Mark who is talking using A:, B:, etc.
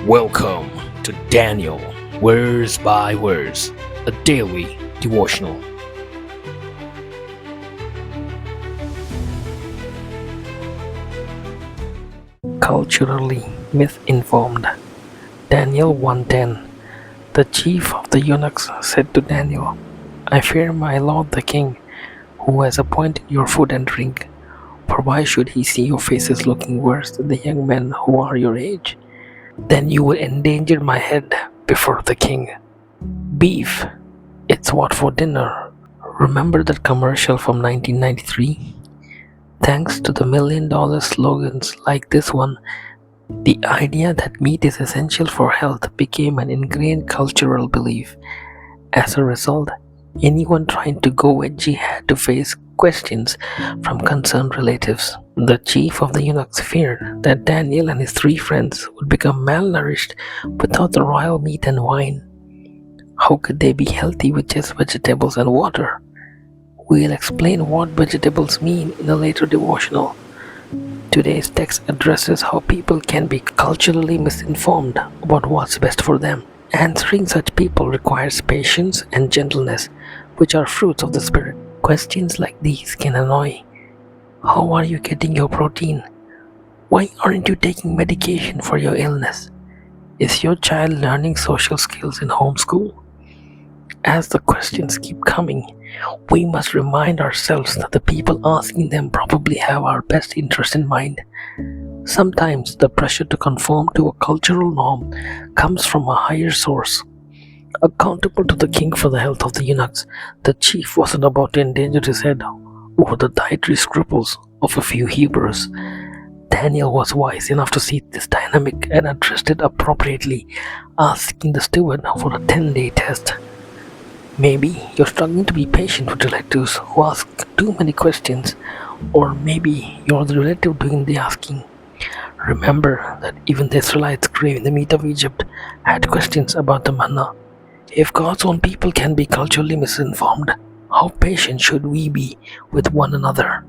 A: Welcome to Daniel, Verse by Verse, a daily devotional. Culturally misinformed. Daniel 1:10. The chief of the eunuchs said to Daniel, I fear my lord the king, who has appointed your food and drink. For why should he see your faces looking worse than the young men who are your age? Then you will endanger my head before the king. Beef, it's what for dinner. Remember that commercial from 1993? Thanks to the $1 million slogans like this one, the idea that meat is essential for health became an ingrained cultural belief. As a result, anyone trying to go edgy had to face questions from concerned relatives. The chief of the eunuchs feared that Daniel and his 3 friends would become malnourished without the royal meat and wine. How could they be healthy with just vegetables and water? We'll explain what vegetables mean in a later devotional. Today's text addresses how people can be culturally misinformed about what's best for them. Answering such people requires patience and gentleness, which are fruits of the Spirit. Questions like these can annoy. How are you getting your protein? Why aren't you taking medication for your illness? Is your child learning social skills in homeschool? As the questions keep coming, we must remind ourselves that the people asking them probably have our best interest in mind. Sometimes the pressure to conform to a cultural norm comes from a higher source. Accountable to the king for the health of the eunuchs, the chief wasn't about to endanger his head over the dietary scruples of a few Hebrews. Daniel was wise enough to see this dynamic and addressed it appropriately, asking the steward for a 10-day test. Maybe you're struggling to be patient with relatives who ask too many questions, or maybe you're the relative doing the asking. Remember that even the Israelites craving the meat of Egypt had questions about the manna. If God's own people can be culturally misinformed, how patient should we be with one another?